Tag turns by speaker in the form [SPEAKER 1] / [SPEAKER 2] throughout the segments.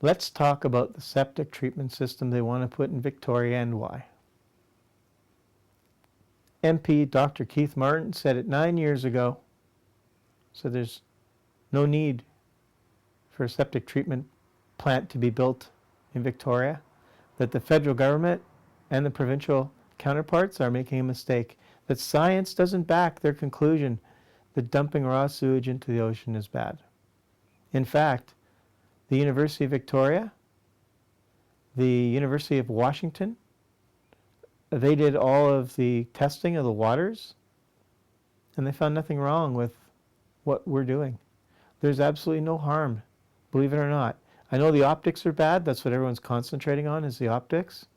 [SPEAKER 1] Let's talk about the septic treatment system they want to put in Victoria and why. MP Dr. Keith Martin said it 9 years ago, so there's no need for a septic treatment plant to be built in Victoria, that the federal government and the provincial counterparts are making a mistake, that science doesn't back their conclusion that dumping raw sewage into the ocean is bad. In fact, the University of Victoria, the University of Washington, they did all of the testing of the waters, and they found nothing wrong with what we're doing. There's absolutely no harm, believe it or not. I know the optics are bad. That's what everyone's concentrating on, is the optics.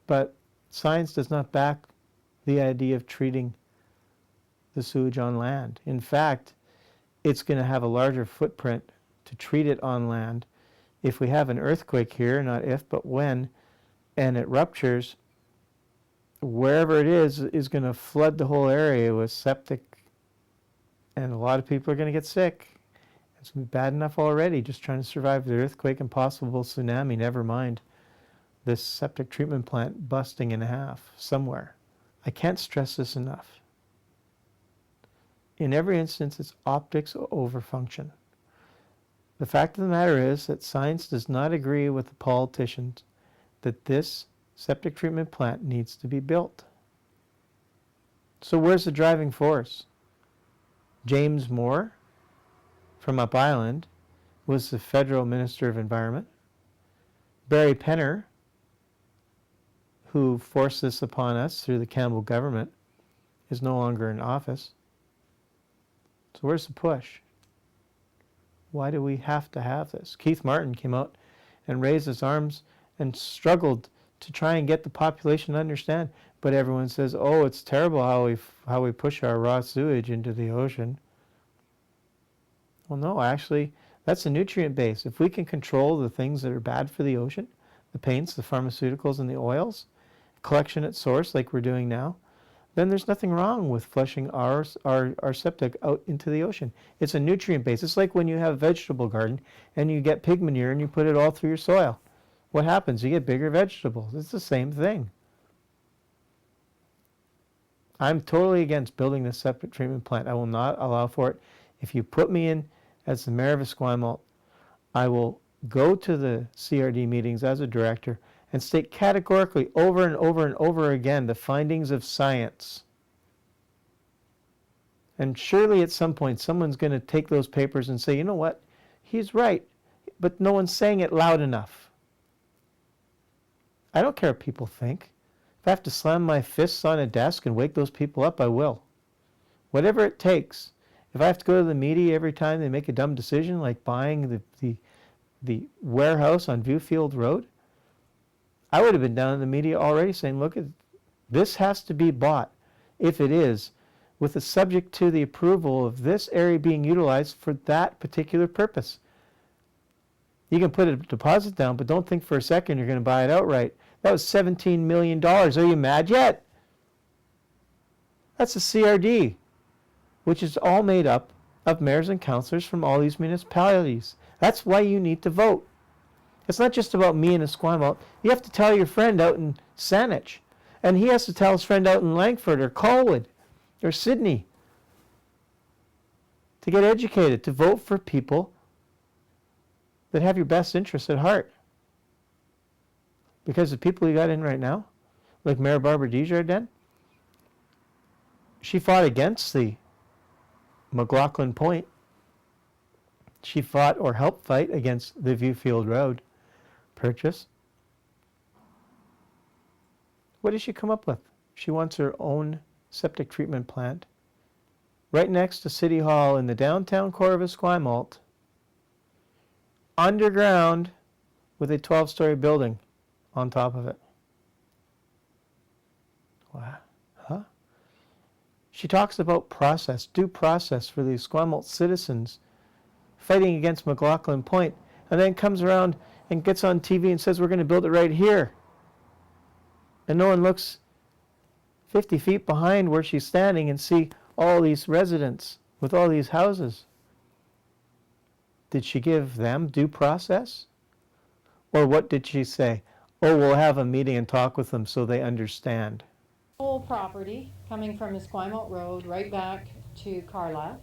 [SPEAKER 1] But science does not back the idea of treating the sewage on land. In fact, it's going to have a larger footprint to treat it on land. If we have an earthquake here, not if, but when, and it ruptures, wherever it is going to flood the whole area with septic, and a lot of people are going to get sick. It's going to be bad enough already just trying to survive the earthquake and possible tsunami, never mind this septic treatment plant busting in half somewhere. I can't stress this enough. In every instance, it's optics over function. The fact of the matter is that science does not agree with the politicians that this septic treatment plant needs to be built. So where's the driving force? James Moore from Up Island was the federal Minister of Environment. Barry Penner, who forced this upon us through the Campbell government, is no longer in office. So where's the push? Why do we have to have this? Keith Martin came out and raised his arms and struggled to try and get the population to understand. But everyone says, oh, it's terrible how we push our raw sewage into the ocean. Well, no, actually, that's a nutrient base. If we can control the things that are bad for the ocean, the paints, the pharmaceuticals, and the oils, collection at source like we're doing now, then there's nothing wrong with flushing our septic out into the ocean. It's a nutrient base. It's like when you have a vegetable garden and you get pig manure and you put it all through your soil. What happens? You get bigger vegetables. It's the same thing. I'm totally against building this septic treatment plant. I will not allow for it. If you put me in as the mayor of Esquimalt, I will go to the CRD meetings as a director and state categorically over and over and over again the findings of science. And surely at some point someone's going to take those papers and say, you know what, he's right, but no one's saying it loud enough. I don't care what people think. If I have to slam my fists on a desk and wake those people up, I will. Whatever it takes. If I have to go to the media every time they make a dumb decision, like buying the warehouse on Viewfield Road, I would have been down in the media already saying, look, this has to be bought, if it is, with the subject to the approval of this area being utilized for that particular purpose. You can put a deposit down, but don't think for a second you're going to buy it outright. That was $17 million. Are you mad yet? That's a CRD, which is all made up of mayors and councillors from all these municipalities. That's why you need to vote. It's not just about me in Esquimalt. You have to tell your friend out in Saanich, and he has to tell his friend out in Langford or Colwood or Sydney to get educated, to vote for people that have your best interests at heart. Because the people you got in right now, like Mayor Barbara Desjardins, she fought against the McLaughlin Point. She fought or helped fight against the Viewfield Road purchase. What does she come up with? She wants her own septic treatment plant right next to City Hall in the downtown core of Esquimalt, underground, with a 12-story building on top of it. Wow. Huh? She talks about process, due process for the Esquimalt citizens fighting against McLaughlin Point, and then comes around and gets on TV and says we're going to build it right here. And no one looks 50 feet behind where she's standing and see all these residents with all these houses. Did she give them due process? Or what did she say? Oh, we'll have a meeting and talk with them so they understand.
[SPEAKER 2] Whole property coming from Esquimalt Road right back to Carlisle,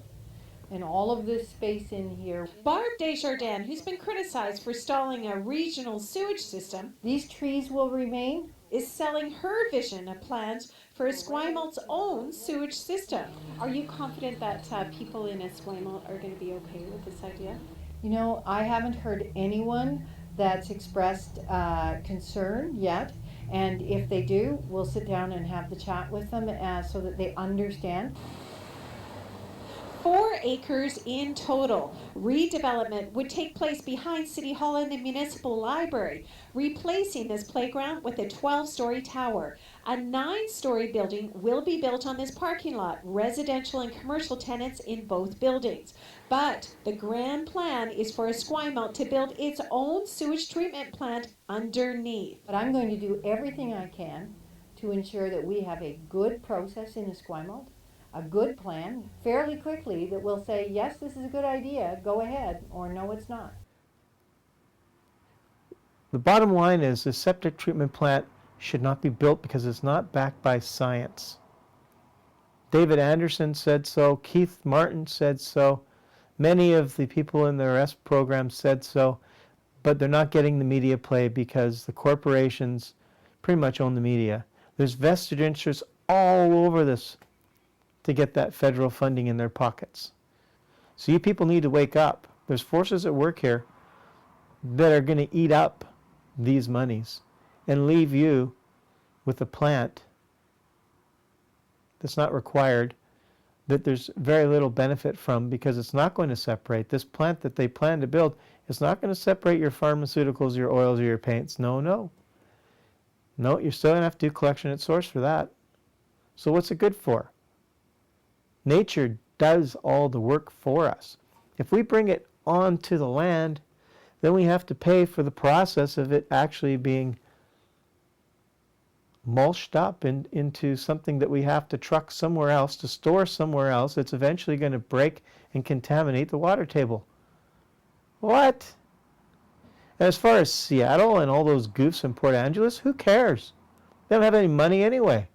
[SPEAKER 2] and all of this space in here.
[SPEAKER 3] Barb Desjardins, who's been criticized for stalling a regional sewage system,
[SPEAKER 2] These trees will remain.
[SPEAKER 3] is selling her vision of plans for Esquimalt's own sewage system.
[SPEAKER 4] Are you confident that people in Esquimalt are going to be okay with this idea?
[SPEAKER 2] You know, I haven't heard anyone that's expressed concern yet. And if they do, we'll sit down and have the chat with them so that they understand.
[SPEAKER 3] 4 acres in total. Redevelopment would take place behind City Hall and the Municipal Library, replacing this playground with a 12-story tower. A 9-story building will be built on this parking lot, residential and commercial tenants in both buildings. But the grand plan is for Esquimalt to build its own sewage treatment plant underneath.
[SPEAKER 2] But I'm going to do everything I can to ensure that we have a good process in Esquimalt, a good plan, fairly quickly, that will say, yes, this is a good idea, go ahead, or no, it's not.
[SPEAKER 1] The bottom line is the septic treatment plant should not be built because it's not backed by science. David Anderson said so. Keith Martin said so. Many of the people in the REST program said so, but they're not getting the media play because the corporations pretty much own the media. There's vested interests all over this to get that federal funding in their pockets. So you people need to wake up. There's forces at work here that are going to eat up these monies and leave you with a plant that's not required, that there's very little benefit from because it's not going to separate. This plant that they plan to build is not going to separate your pharmaceuticals, your oils, or your paints. No, no. No, you're still going to have to do collection at source for that. So what's it good for? Nature does all the work for us. If we bring it onto the land, then we have to pay for the process of it actually being mulched up into something that we have to truck somewhere else, to store somewhere else. It's eventually going to break and contaminate the water table. What? And as far as Seattle and all those goofs in Port Angeles, who cares? They don't have any money anyway.